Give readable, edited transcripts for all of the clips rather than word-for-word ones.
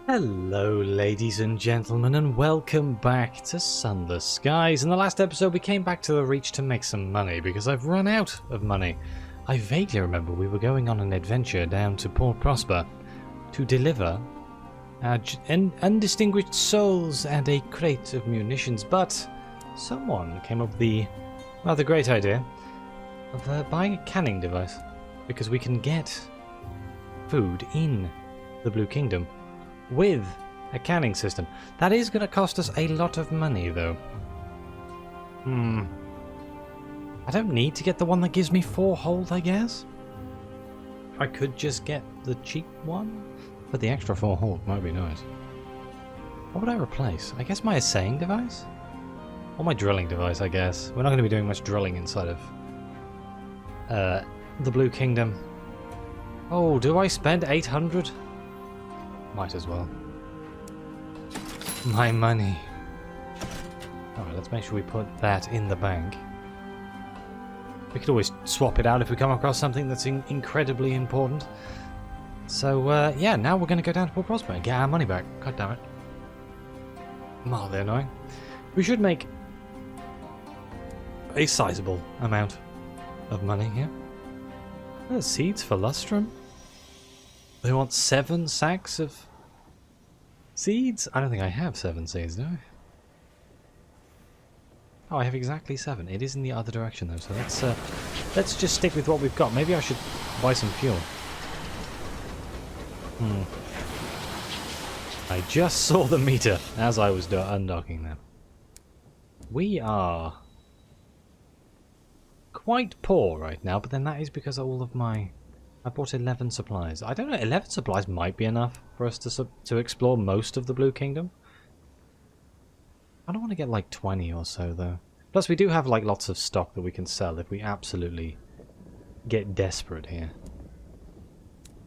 Hello ladies and gentlemen, and welcome back to Sunless. Guys, in the last episode we came back to the Reach to make some money because I've run out of money. I vaguely remember we were going on an adventure down to Port Prosper to deliver undistinguished souls and a crate of munitions, but someone came up with the rather great idea of buying a canning device because we can get food in the Blue Kingdom with a canning system. That is going to cost us a lot of money, though. I don't need to get the one that gives me 4 hold, I guess. I could just get the cheap one, but the extra 4 hold might be nice. What would I replace? I guess my assaying device? Or my drilling device, I guess. We're not going to be doing much drilling inside of the Blue Kingdom. Oh, do I spend 800? Might as well. My money. Alright, let's make sure we put that in the bank. We could always swap it out if we come across something that's incredibly important. So, yeah, now we're going to go down to Port Prosper and get our money back. God damn it. Mildly annoying. We should make a sizable amount of money here. There's seeds for lustrum. They want 7 sacks of seeds? I don't think I have 7 seeds, do I? Oh, I have exactly 7. It is in the other direction though, so let's just stick with what we've got. Maybe I should buy some fuel. I just saw the meter as I was undocking them. We are quite poor right now, but then that is because all of my... I bought 11 supplies. I don't know, 11 supplies might be enough for us to explore most of the Blue Kingdom. I don't want to get like 20 or so though. Plus we do have like lots of stock that we can sell if we absolutely get desperate here.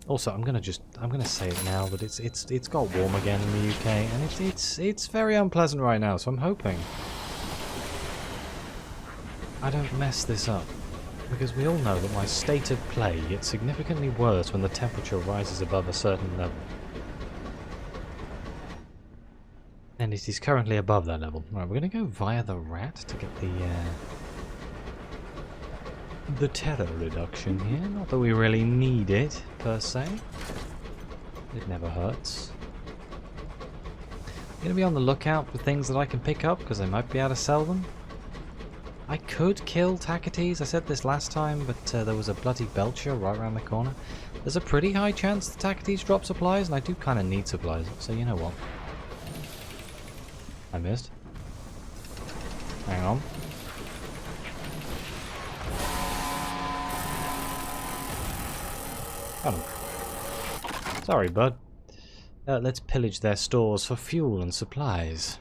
Also, I'm gonna say it now, but it's got warm again in the UK, and it's very unpleasant right now, so I'm hoping I don't mess this up. Because we all know that my state of play gets significantly worse when the temperature rises above a certain level. And it is currently above that level. Right, we're going to go via the rat to get the terror reduction here. Not that we really need it, per se. It never hurts. I'm going to be on the lookout for things that I can pick up, because I might be able to sell them. I could kill Taketes, I said this last time, but there was a bloody Belcher right around the corner. There's a pretty high chance the Taketes drop supplies, and I do kind of need supplies, so you know what. I missed. Hang on. Got him. Sorry, bud. Let's pillage their stores for fuel and supplies.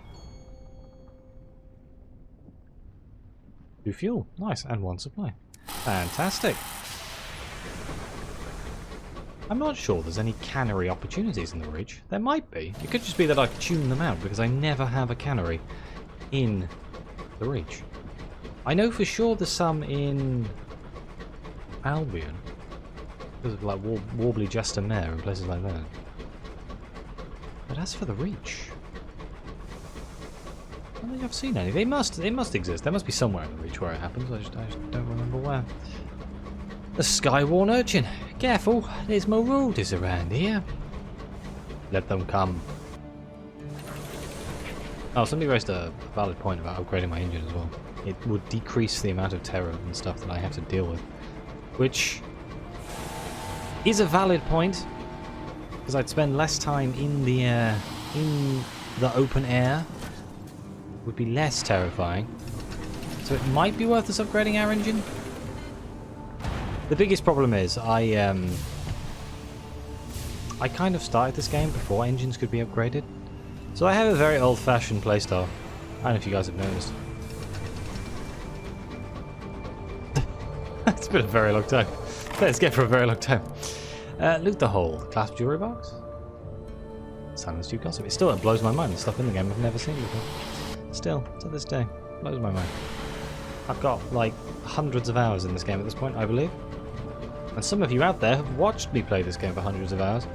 2 fuel. Nice. And 1 supply. Fantastic. I'm not sure there's any cannery opportunities in the Reach. There might be. It could just be that I tune them out because I never have a cannery in the Reach. I know for sure there's some in Albion. Because of like Warbly Jester Mare and places like that. But as for the Reach... I don't think I've seen any. They must exist. There must be somewhere in the Reach where it happens. I just don't remember where. A Skyworn urchin. Careful, there's marauders around here. Let them come. Oh, somebody raised a valid point about upgrading my engine as well. It would decrease the amount of terror and stuff that I have to deal with, which is a valid point because I'd spend less time in the open air. Would be less terrifying. So it might be worth us upgrading our engine. The biggest problem is I kind of started this game before engines could be upgraded. So I have a very old-fashioned playstyle. I don't know if you guys have noticed. It's been a very long time. Let's get for a very long time. Loot the hole. Clasp jewelry box. Silence you gossip. It still blows my mind. The stuff in the game I've never seen before. Still, to this day, blows my mind. I've got like hundreds of hours in this game at this point, I believe. And some of you out there have watched me play this game for hundreds of hours.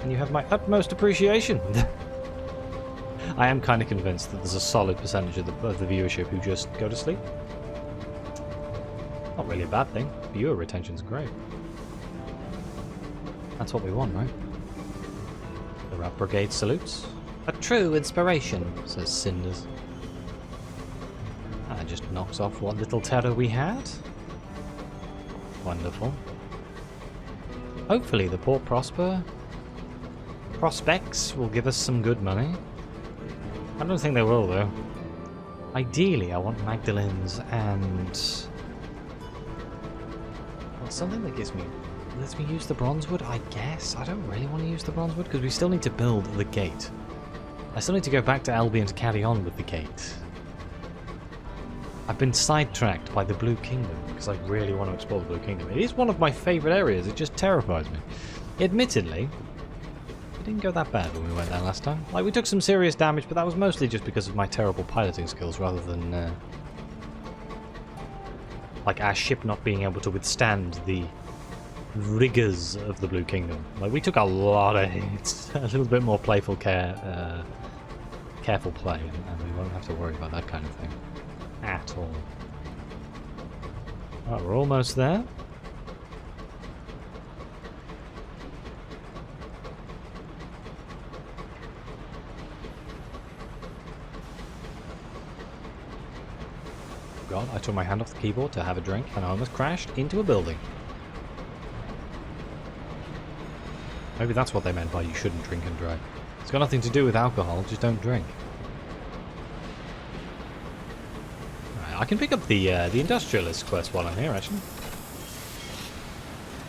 and you have my utmost appreciation. I am kind of convinced that there's a solid percentage of the viewership who just go to sleep. Not really a bad thing. Viewer retention's great. That's what we want, right? The Rat Brigade salutes. A true inspiration, says Cinders. That just knocks off what little terror we had. Wonderful. Hopefully the Port prospects will give us some good money. I don't think they will, though. Ideally, I want Magdalene's and... well, something that lets me use the Bronzewood, I guess. I don't really want to use the Bronzewood, because we still need to build the gate. I still need to go back to Albion to carry on with the gate. I've been sidetracked by the Blue Kingdom, because I really want to explore the Blue Kingdom. It is one of my favourite areas, it just terrifies me. Admittedly, it didn't go that bad when we went there last time. Like, we took some serious damage, but that was mostly just because of my terrible piloting skills, rather than, like, our ship not being able to withstand the rigours of the Blue Kingdom. Like, we took a lot of hits. A little bit more careful play, and we won't have to worry about that kind of thing at all. Right, we're almost there. God, I took my hand off the keyboard to have a drink and I almost crashed into a building. Maybe that's what they meant by you shouldn't drink and drive. It's got nothing to do with alcohol, just don't drink. Right, I can pick up the Industrialist quest while I'm here, actually.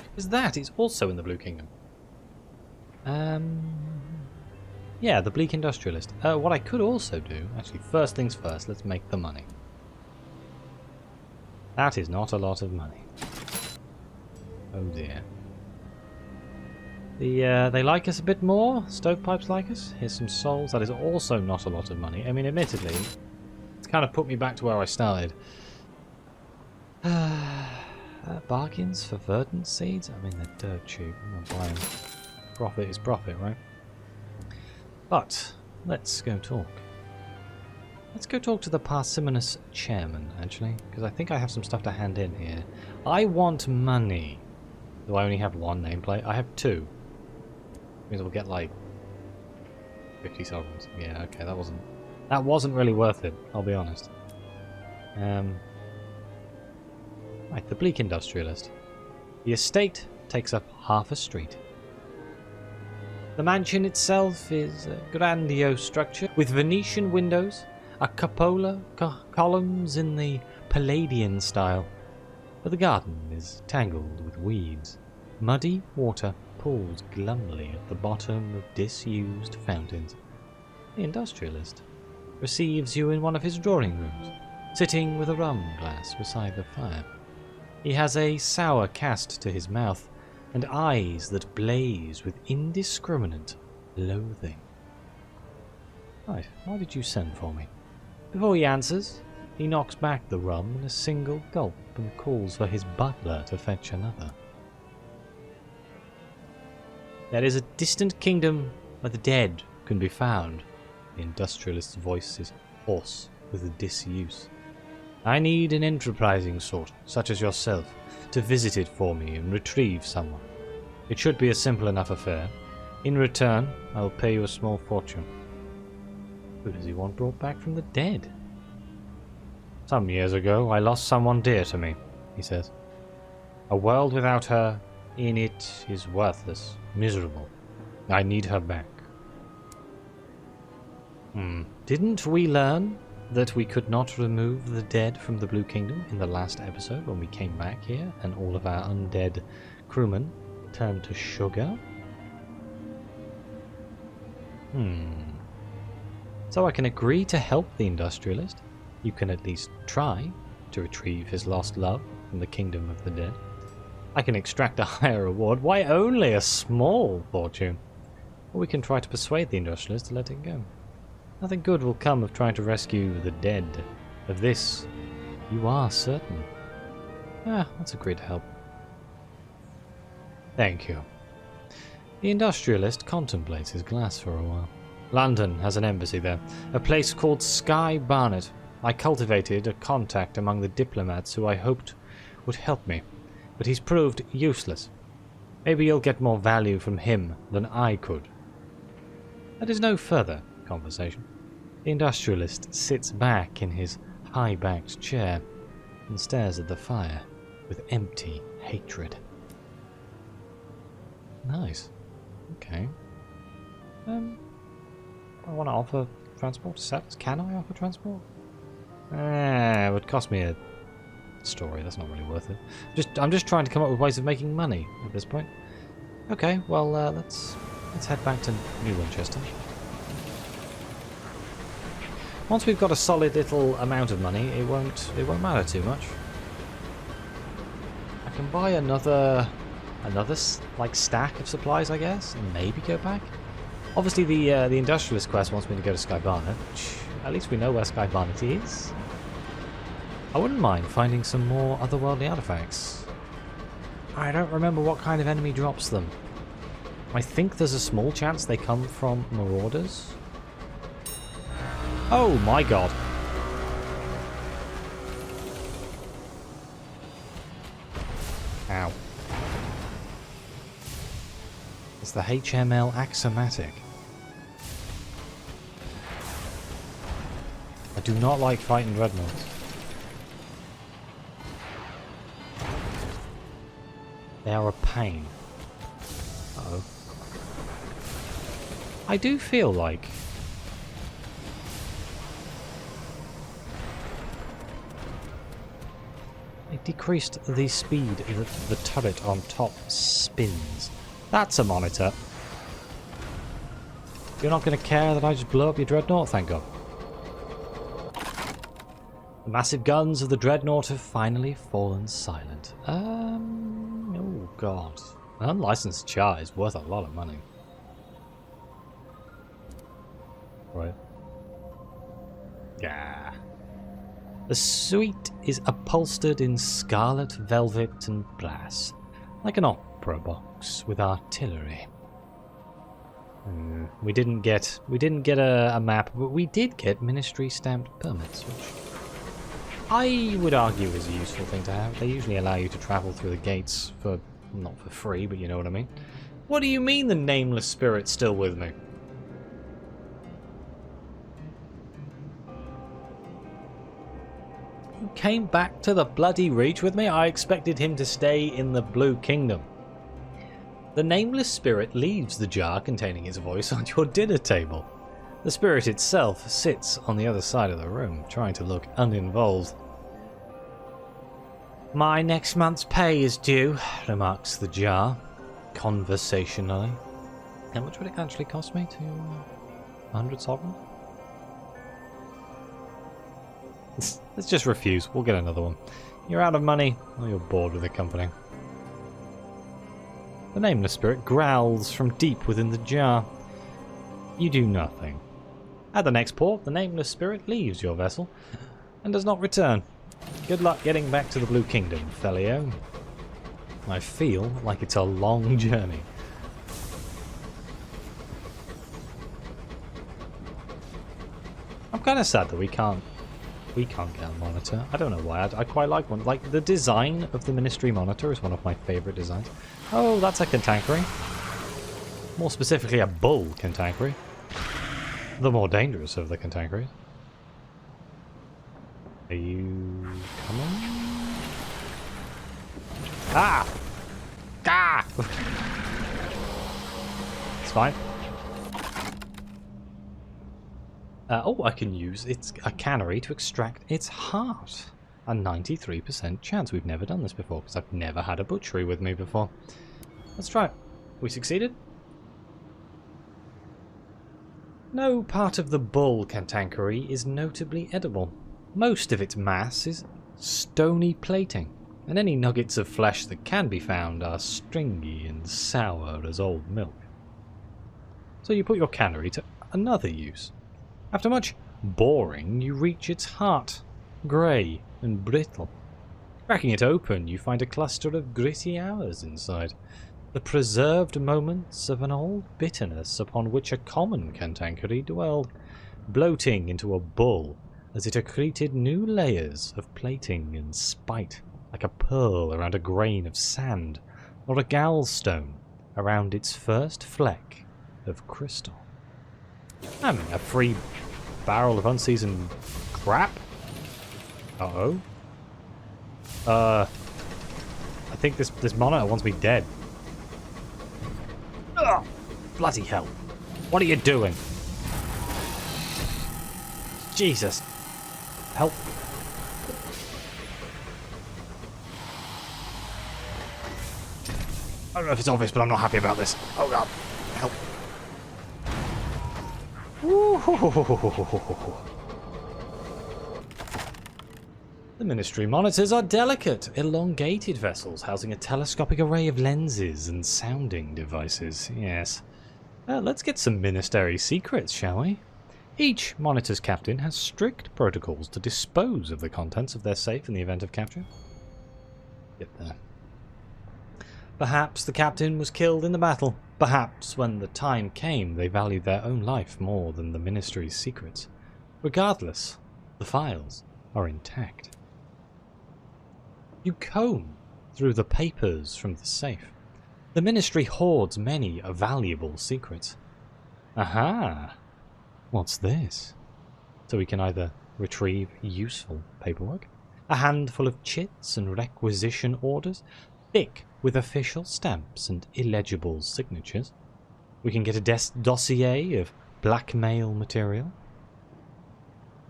Because that is also in the Blue Kingdom. Yeah, the Bleak Industrialist. What I could also do, actually, first things first, let's make the money. That is not a lot of money. Oh dear. They like us a bit more. Stovepipes like us. Here's some souls. That is also not a lot of money. I mean, admittedly, it's kind of put me back to where I started. Bargains for verdant seeds? I mean, they're dirt cheap. I'm not buying. Profit is profit, right? But, let's go talk. Let's go talk to the parsimonious chairman, actually, because I think I have some stuff to hand in here. I want money. Do I only have one nameplate? I have two. Means we'll get like 50 sovereigns. Yeah, okay, that wasn't really worth it, I'll be honest. Right, the Bleak Industrialist. The estate takes up half a street. The mansion itself is a grandiose structure with Venetian windows, a cupola, columns in the Palladian style. But the garden is tangled with weeds. Muddy water pools glumly at the bottom of disused fountains. The Industrialist receives you in one of his drawing rooms, sitting with a rum glass beside the fire. He has a sour cast to his mouth, and eyes that blaze with indiscriminate loathing. Right, why did you send for me? Before he answers, he knocks back the rum in a single gulp and calls for his butler to fetch another. There is a distant kingdom where the dead can be found. The Industrialist's voice is hoarse with the disuse. I need an enterprising sort, such as yourself, to visit it for me and retrieve someone. It should be a simple enough affair. In return, I will pay you a small fortune. Who does he want brought back from the dead? Some years ago, I lost someone dear to me, he says. A world without her in it is worthless, miserable. I need her back. Didn't we learn that we could not remove the dead from the Blue Kingdom in the last episode when we came back here and all of our undead crewmen turned to sugar? So I can agree to help the Industrialist. You can at least try to retrieve his lost love from the kingdom of the dead. I can extract a higher reward. Why only a small fortune? Or we can try to persuade the Industrialist to let it go. Nothing good will come of trying to rescue the dead. Of this, you are certain. Let's agree to help. Thank you. The industrialist contemplates his glass for a while. London has an embassy there, a place called Sky Barnet. I cultivated a contact among the diplomats who I hoped would help me, but he's proved useless. Maybe you'll get more value from him than I could. That is no further conversation. The industrialist sits back in his high-backed chair and stares at the fire with empty hatred. Nice. Okay. I want to offer transport to settlers. Can I offer transport? It would cost me a story. That's not really worth it. I'm just trying to come up with ways of making money at this point. Okay, well let's head back to New Winchester. Once we've got a solid little amount of money, it won't matter too much. I can buy another like stack of supplies, I guess, and maybe go back. Obviously, the industrialist quest wants me to go to Sky Barnet, which at least we know where Sky Barnet is. I wouldn't mind finding some more otherworldly artifacts. I don't remember what kind of enemy drops them. I think there's a small chance they come from marauders. Oh my god. Ow. It's the HML Axiomatic. I do not like fighting dreadnoughts. They are a pain. Uh-oh. I do feel like I decreased the speed that the turret on top spins. That's a monitor. You're not going to care that I just blew up your dreadnought, thank God. The massive guns of the dreadnought have finally fallen silent. Oh God. An unlicensed char is worth a lot of money. Right. Yeah. The suite is upholstered in scarlet velvet and brass, like an opera box with artillery. We didn't get a map, but we did get ministry stamped permits, which I would argue is a useful thing to have. They usually allow you to travel through the gates for not for free, but you know what I mean. What do you mean the nameless spirit's still with me? You came back to the bloody Reach with me? I expected him to stay in the Blue Kingdom. The nameless spirit leaves the jar containing his voice on your dinner table. The spirit itself sits on the other side of the room, trying to look uninvolved. My next month's pay is due, remarks the jar, conversationally. How much would it actually cost me to 100 sovereign? Let's just refuse. We'll get another one. You're out of money, or you're bored with the company. The nameless spirit growls from deep within the jar. You do nothing. At the next port, the nameless spirit leaves your vessel and does not return. Good luck getting back to the Blue Kingdom, fellio. I feel like it's a long journey. I'm kind of sad that we can't get a monitor. I don't know why. I quite like one. Like, the design of the Ministry monitor is one of my favourite designs. Oh, that's a Cantakeri. More specifically, a bull Cantakeri. The more dangerous of the Cantakeris. Are you coming? Ah! Ah! It's fine. Oh, I can use a cannery to extract its heart. A 93% chance. We've never done this before because I've never had a butchery with me before. Let's try it. We succeeded. No part of the bull Cantakeri is notably edible. Most of its mass is stony plating, and any nuggets of flesh that can be found are stringy and sour as old milk. So you put your cannery to another use. After much boring, you reach its heart, grey and brittle. Cracking it open, you find a cluster of gritty hours inside. the preserved moments of an old bitterness upon which a common Cantakeri dwelled, bloating into a bull as it accreted new layers of plating and spite, like a pearl around a grain of sand, or a gallstone around its first fleck of crystal. A free barrel of unseasoned crap? Uh-oh. I think this monitor wants me dead. Ugh, bloody hell. What are you doing? Jesus. Help. I don't know if it's obvious, but I'm not happy about this. Oh god. Help. The Ministry monitors are delicate, elongated vessels housing a telescopic array of lenses and sounding devices. Yes. Let's get some ministry secrets, shall we? Each monitor's captain has strict protocols to dispose of the contents of their safe in the event of capture. Get there. Perhaps the captain was killed in the battle. Perhaps when the time came they valued their own life more than the Ministry's secrets. Regardless, the files are intact. You comb through the papers from the safe. The Ministry hoards many valuable secrets. Aha! What's this? So we can either retrieve useful paperwork, a handful of chits and requisition orders, thick with official stamps and illegible signatures. We can get a dossier of blackmail material.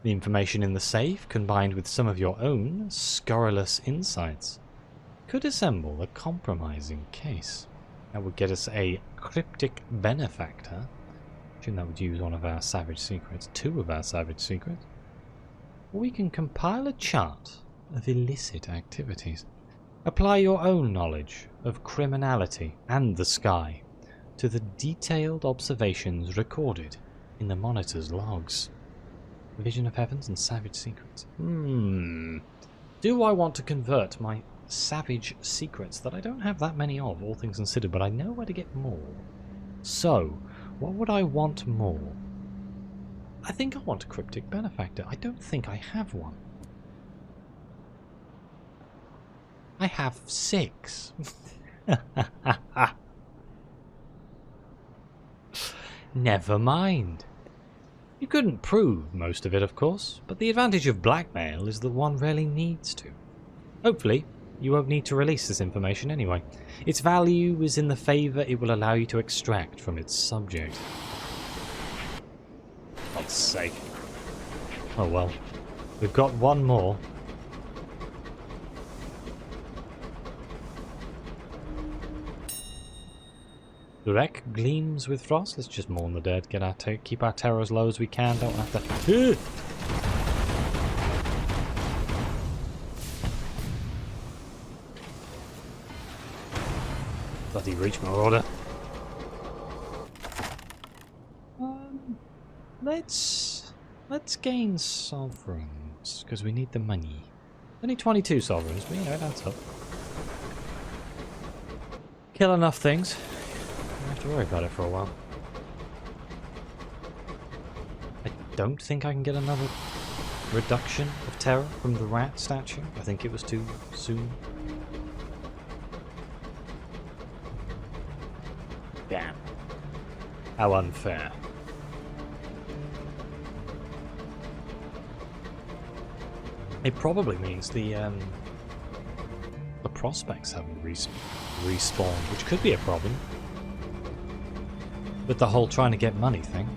The information in the safe, combined with some of your own scurrilous insights, could assemble a compromising case. That would get us a cryptic benefactor. That would use one of our savage secrets, two of our savage secrets. Or we can compile a chart of illicit activities. Apply your own knowledge of criminality and the sky to the detailed observations recorded in the monitor's logs. Vision of heavens and savage secrets. Do I want to convert my savage secrets that I don't have that many of, all things considered, but I know where to get more? So, what would I want more? I think I want a cryptic benefactor. I don't think I have one. I have 6. Never mind. You couldn't prove most of it, of course, but the advantage of blackmail is that one rarely needs to. Hopefully, you won't need to release this information anyway. Its value is in the favour it will allow you to extract from its subject. For God's sake. Oh well. We've got one more. The wreck gleams with frost. Let's just mourn the dead. Get our keep our terror as low as we can. Don't have to. Bloody reach marauder. Let's gain sovereigns because we need the money. Only 22 sovereigns, but you know that's up. Kill enough things. Don't have to worry about it for a while. I don't think I can get another reduction of terror from the rat statue. I think it was too soon. Damn. How unfair. It probably means the prospects haven't respawned, which could be a problem. With the whole trying to get money thing.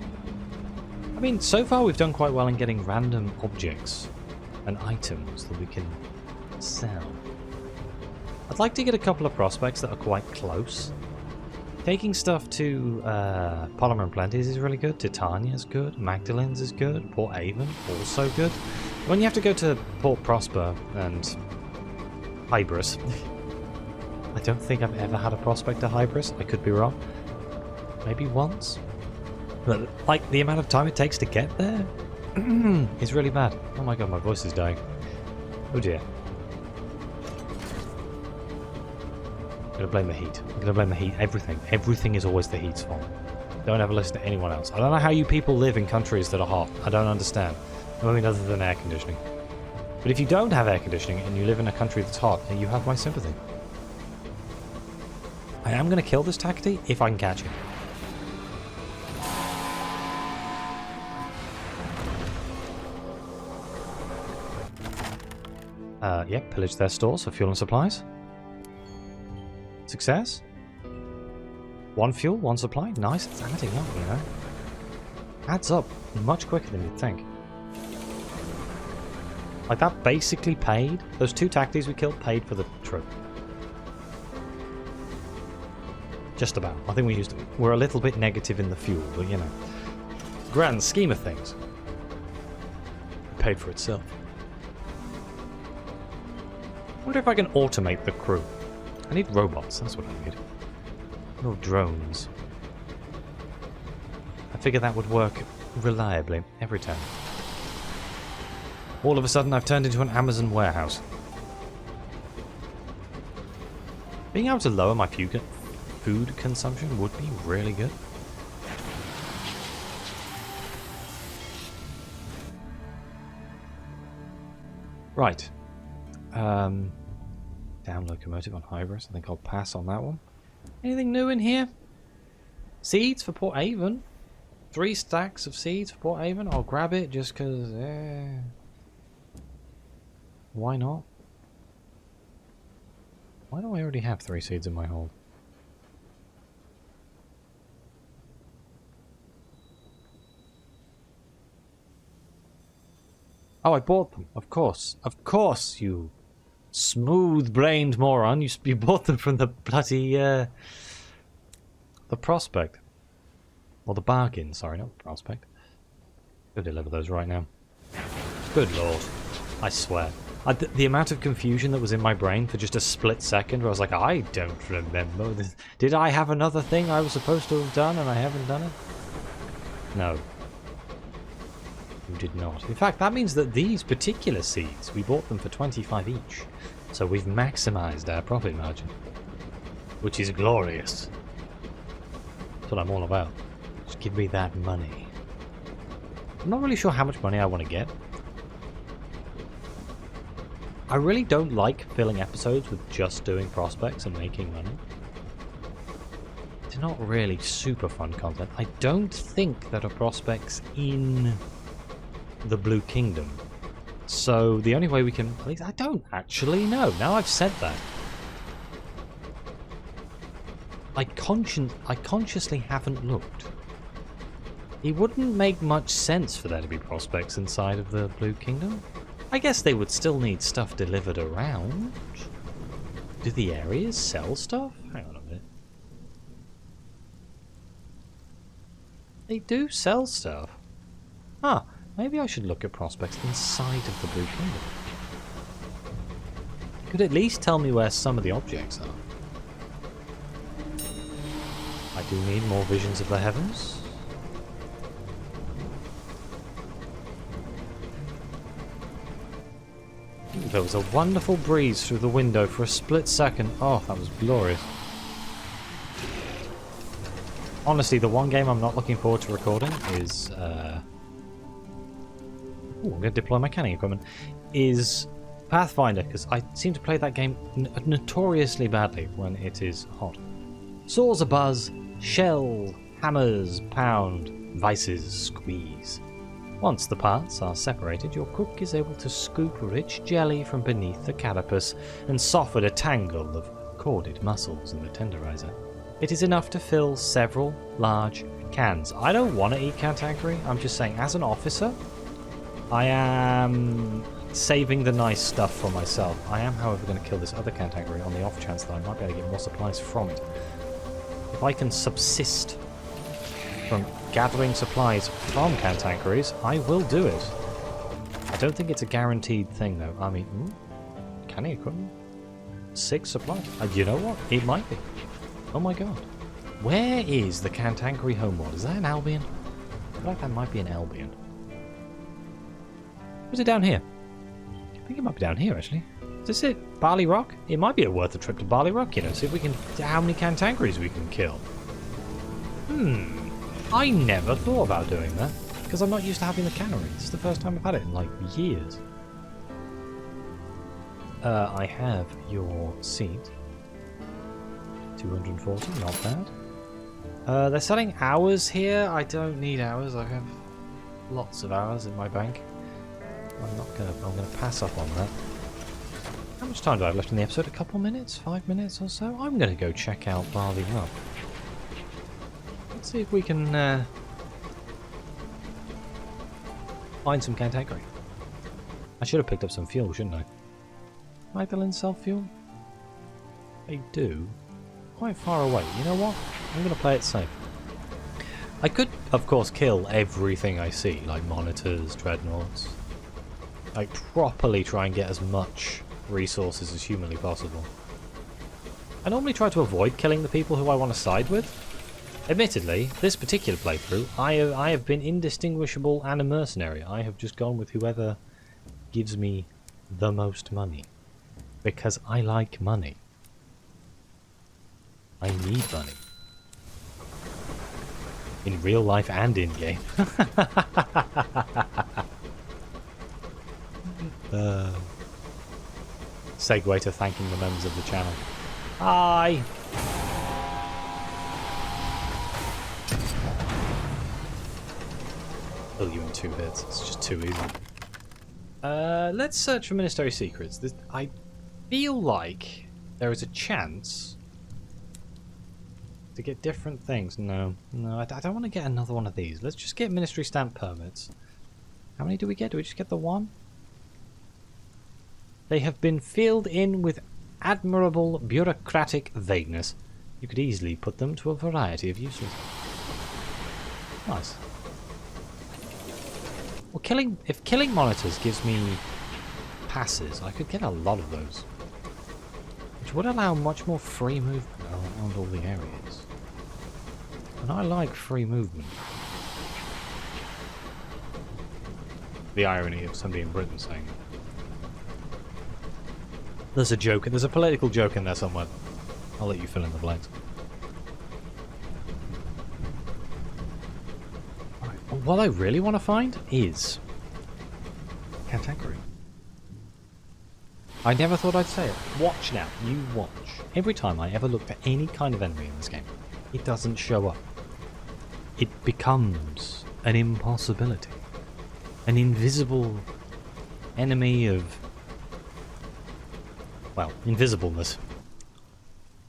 I mean, so far we've done quite well in getting random objects and items that we can sell. I'd like to get a couple of prospects that are quite close. Taking stuff to Polymer and Plenty's is really good, Titania's good, Magdalen's is good, Port Avon also good. When you have to go to Port Prosper and Hybris, I don't think I've ever had a prospect to Hybris, I could be wrong. Maybe once? But like the amount of time it takes to get there is really bad. Oh my god, my voice is dying. Oh dear. I'm gonna blame the heat. I'm gonna blame the heat. Everything. Everything is always the heat's fault. Don't ever listen to anyone else. I don't know how you people live in countries that are hot. I don't understand. I mean, other than air conditioning. But if you don't have air conditioning and you live in a country that's hot, then you have my sympathy. I am going to kill this Takati if I can catch him. Yep, pillage their stores for fuel and supplies. Success. 1 fuel, 1 supply. Nice, it's adding up, you know. Adds up much quicker than you'd think. Like, that basically paid. Those 2 Taktis we killed paid for the trip. Just about. I think we're a little bit negative in the fuel, but you know. Grand scheme of things. It paid for itself. I wonder if I can automate the crew. I need robots, that's what I need. No drones. I figure that would work reliably every time. All of a sudden I've turned into an Amazon warehouse. Being able to lower my food consumption would be really good. Right. Down locomotive on Hybris. I think I'll pass on that one. Anything new in here? Seeds for Port Avon. 3 stacks of seeds for Port Avon. I'll grab it just because... Why not? Why do I already have 3 seeds in my hold? Oh, I bought them. Of course. Of course, you smooth-brained moron. You bought them from the bloody, the prospect. Or the bargain, sorry, not the prospect. Go deliver those right now. Good lord. I swear. The amount of confusion that was in my brain for just a split second where I was like, I don't remember this. Did I have another thing I was supposed to have done and I haven't done it? No. You did not. In fact, that means that these particular seeds, we bought them for 25 each. So we've maximized our profit margin. Which is glorious. That's what I'm all about. Just give me that money. I'm not really sure how much money I want to get. I really don't like filling episodes with just doing prospects and making money. It's not really super fun content. I don't think there are prospects in the Blue Kingdom. So the only way we can... At least I don't actually know. Now I've said that. I consciously haven't looked. It wouldn't make much sense for there to be prospects inside of the Blue Kingdom. I guess they would still need stuff delivered around. Do the areas sell stuff? Hang on a minute. They do sell stuff. Huh. Maybe I should look at prospects inside of the Blue Kingdom. Could at least tell me where some of the objects are. I do need more visions of the heavens. There was a wonderful breeze through the window for a split second. Oh, that was glorious. Honestly, the one game I'm not looking forward to recording is... I'm going to deploy my canning equipment. Is Pathfinder, because I seem to play that game notoriously badly when it is hot. Saws abuzz, shell, hammers, pound, vices, squeeze. Once the parts are separated, your cook is able to scoop rich jelly from beneath the carapace and soften a tangle of corded muscles in the tenderizer. It is enough to fill several large cans. I don't want to eat Cantakeri. I'm just saying, as an officer, I am saving the nice stuff for myself. I am, however, going to kill this other Cantakeri on the off chance that I might be able to get more supplies from it. If I can subsist from gathering supplies from Cantakeris, I will do it. I don't think it's a guaranteed thing, though. I mean, canning equipment? 6 supplies? You know what? It might be. Oh my god. Where is the Cantakeri homeworld? Is that an Albion? I feel like that might be an Albion. Was it down here? I think it might be down here, actually. Is it Barley Rock? It might be worth a trip to Barley Rock, you know, see if we can... how many Cantankeris we can kill. I never thought about doing that, because I'm not used to having the cannery. This is the first time I've had it in, like, years. I have your seed. 240, not bad. They're selling hours here. I don't need hours. I have lots of hours in my bank. I'm gonna pass up on that. How much time do I have left in the episode? A couple minutes? 5 minutes or so? I'm gonna go check out Barley Rock. Let's see if we can find some Cantakeri. I should have picked up some fuel, shouldn't I? Magdalene sell fuel? They do. Quite far away. You know what? I'm going to play it safe. I could, of course, kill everything I see, like monitors, dreadnoughts. Like, properly try and get as much resources as humanly possible. I normally try to avoid killing the people who I want to side with. Admittedly, this particular playthrough, I have been indistinguishable and a mercenary. I have just gone with whoever gives me the most money. Because I like money. I need money. In real life and in game. Segue to thanking the members of the channel. Hi! Kill you in 2 hits. It's just too easy. Let's search for Ministry Secrets. I feel like there is a chance to get different things. No, I don't want to get another one of these. Let's just get Ministry Stamp Permits. How many do we get? Do we just get the one? They have been filled in with admirable bureaucratic vagueness. You could easily put them to a variety of uses. Nice. Well, if killing monitors gives me passes, I could get a lot of those. Which would allow much more free movement around all the areas. And I like free movement. The irony of somebody in Britain saying it. There's a joke, there's a political joke in there somewhere. I'll let you fill in the blanks. Right. What I really want to find is Cantakeri. I never thought I'd say it. Watch now, you watch. Every time I ever look for any kind of enemy in this game, it doesn't show up. It becomes an impossibility. An invisible enemy of, well, invisibleness.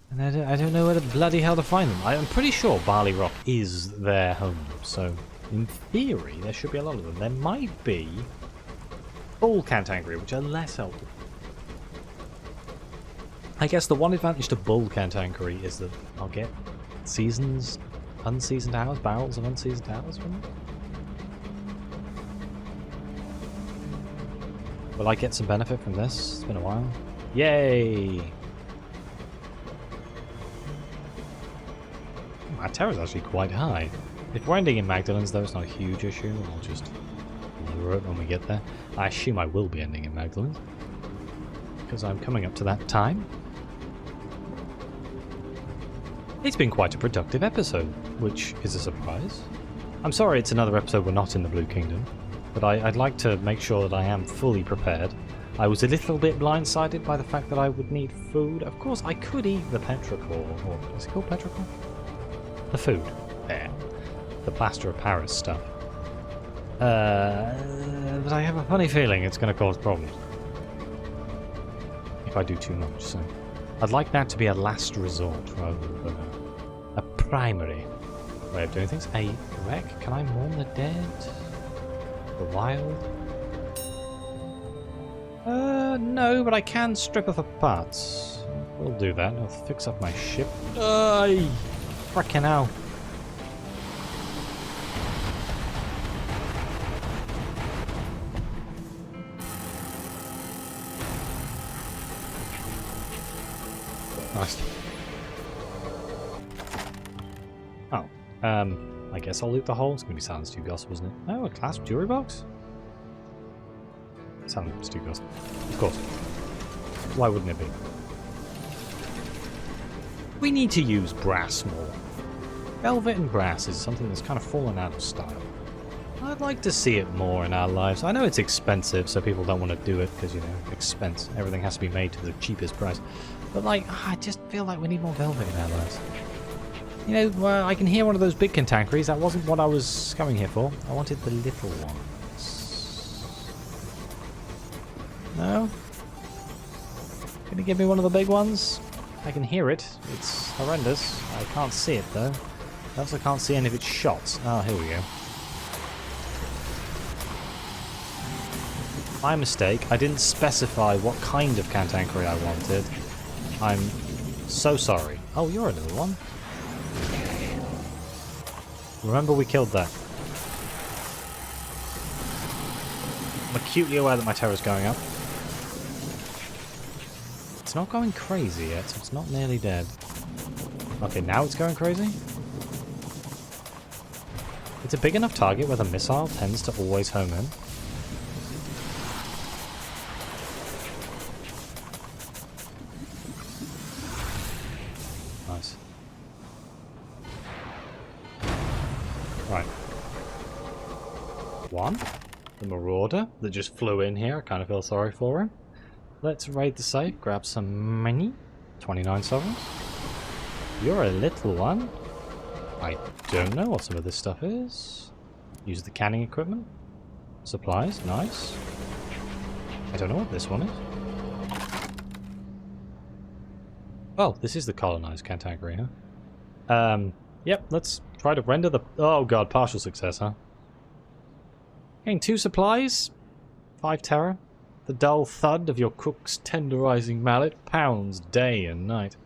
And I don't know where the bloody hell to find them. I'm pretty sure Barley Rock is their home, so in theory there should be a lot of them. There might be all Cantakeri, which are less helpful. I guess the one advantage to bull Cantakeri is that I'll get unseasoned hours, barrels of unseasoned hours from it. Will I get some benefit from this? It's been a while. Yay! My terror is actually quite high. If we're ending in Magdalene's though, it's not a huge issue. I'll just lower it when we get there. I assume I will be ending in Magdalene's, because I'm coming up to that time. It's been quite a productive episode, which is a surprise. I'm sorry it's another episode we're not in the Blue Kingdom, but I'd like to make sure that I am fully prepared. I was a little bit blindsided by the fact that I would need food. Of course, I could eat the petrichor, or is it called petrichor? The food. There. The plaster of Paris stuff. But I have a funny feeling it's going to cause problems. If I do too much, so... I'd like that to be a last resort rather than a primary way of doing things. A wreck? Can I mourn the dead? The wild? No, but I can strip off the parts. We'll do that. I'll fix up my ship. Frickin' hell. Nice. Oh, I guess I'll loot the hole. It's gonna be Silence 2 Gossip, isn't it? Oh, a clasp jewelry box? Silence 2 Gossip. Of course. Why wouldn't it be? We need to use brass more. Velvet and brass is something that's kind of fallen out of style. I'd like to see it more in our lives. I know it's expensive, so people don't want to do it because, you know, expense. Everything has to be made to the cheapest price. But, like, I just feel like we need more velvet in our lives. You know, I can hear one of those big Cantakeris. That wasn't what I was coming here for. I wanted the little ones. No? Can you give me one of the big ones? I can hear it. It's horrendous. I can't see it, though. I also can't see any of its shots. Oh, here we go. My mistake. I didn't specify what kind of Cantakeri I wanted. I'm so sorry. Oh, you're a little one. Remember we killed that. I'm acutely aware that my terror's going up. It's not going crazy yet, so it's not nearly dead. Okay, now it's going crazy? It's a big enough target where the missile tends to always home in. Nice. Right. One. The Marauder that just flew in here. I kind of feel sorry for him. Let's raid the safe, grab some money. 29 sovereigns. You're a little one. I don't know what some of this stuff is. Use the canning equipment. Supplies, nice. I don't know what this one is. Oh, this is the colonized Cantakeri, huh? Yep, let's try to render the... Oh god, partial success, huh? Getting 2 supplies. 5 terror. The dull thud of your cook's tenderizing mallet pounds day and night.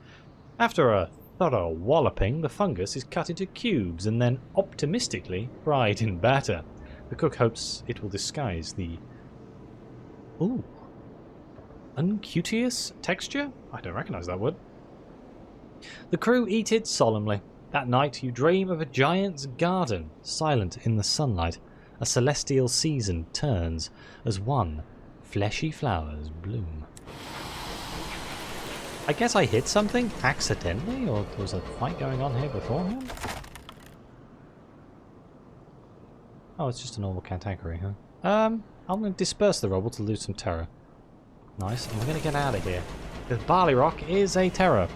After a thorough walloping, the fungus is cut into cubes and then optimistically fried in batter. The cook hopes it will disguise the... Ooh. Uncutious texture? I don't recognize that word. The crew eat it solemnly. That night you dream of a giant's garden, silent in the sunlight. A celestial season turns as one fleshy flowers bloom. I guess I hit something accidentally, or there was a fight going on here beforehand? Oh, it's just a normal Cantakeri, huh? I'm going to disperse the rubble to lose some terror. Nice, and we're going to get out of here. Because Barley Rock is a terror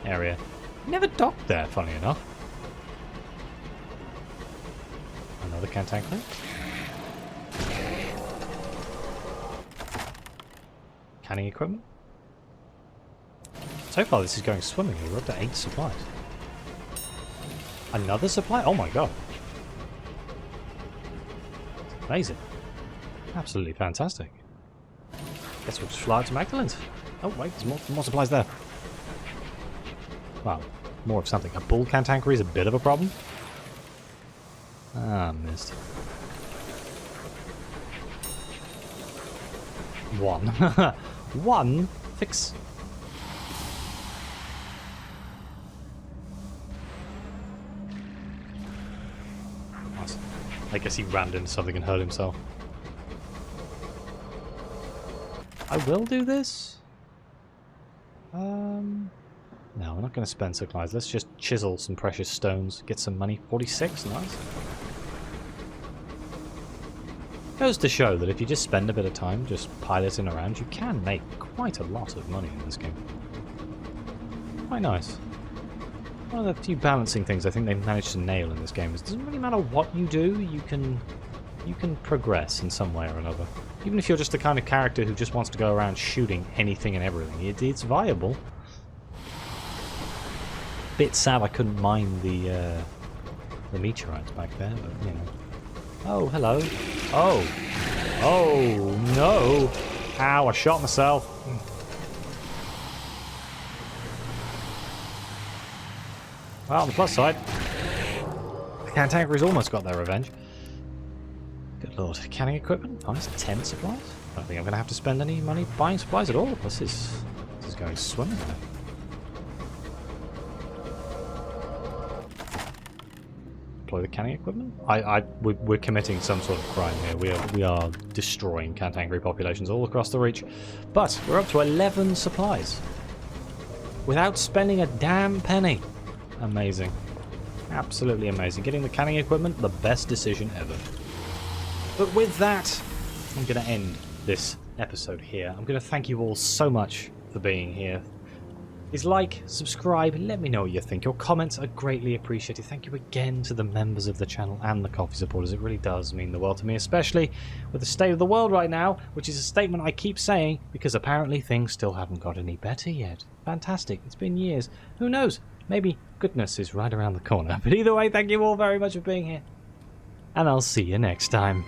area. Never docked there, funny enough. Another Cantakeri. Canning equipment. So far this is going swimmingly. We're up to 8 supplies. Another supply? Oh my god. Amazing. Absolutely fantastic. Guess we'll just fly out to Magdalene's. Oh wait, there's more supplies there. Wow, more of something. A bull Cantakeri is a bit of a problem. Ah, missed. One. One fix. Nice. I guess he rammed into something and hurt himself. I will do this. No, we're not going to spend supplies. Let's just chisel some precious stones, get some money. 46, nice. Goes to show that if you just spend a bit of time just piloting around, you can make quite a lot of money in this game. Quite nice. One of the few balancing things I think they managed to nail in this game is it doesn't really matter what you do, you can progress in some way or another. Even if you're just the kind of character who just wants to go around shooting anything and everything, it's viable. Bit sad I couldn't mine the meteorites back there, but you know. Oh, hello. Oh. Oh, no. Ow, I shot myself. Well, on the plus side, the Cantakeri's almost got their revenge. Good lord. Canning equipment? Nice. 10 supplies? I don't think I'm going to have to spend any money buying supplies at all. This is going swimming. deploy the canning equipment? We're committing some sort of crime here. We are destroying Cantakeri populations all across the Reach. But we're up to 11 supplies. Without spending a damn penny. Amazing. Absolutely amazing. Getting the canning equipment, the best decision ever. But with that, I'm going to end this episode here. I'm going to thank you all so much for being here. Please like, subscribe, let me know what you think. Your comments are greatly appreciated. Thank you again to the members of the channel and the coffee supporters. It really does mean the world to me, especially with the state of the world right now, which is a statement I keep saying because apparently things still haven't got any better yet. Fantastic. It's been years. Who knows? Maybe goodness is right around the corner. But either way, thank you all very much for being here. And I'll see you next time.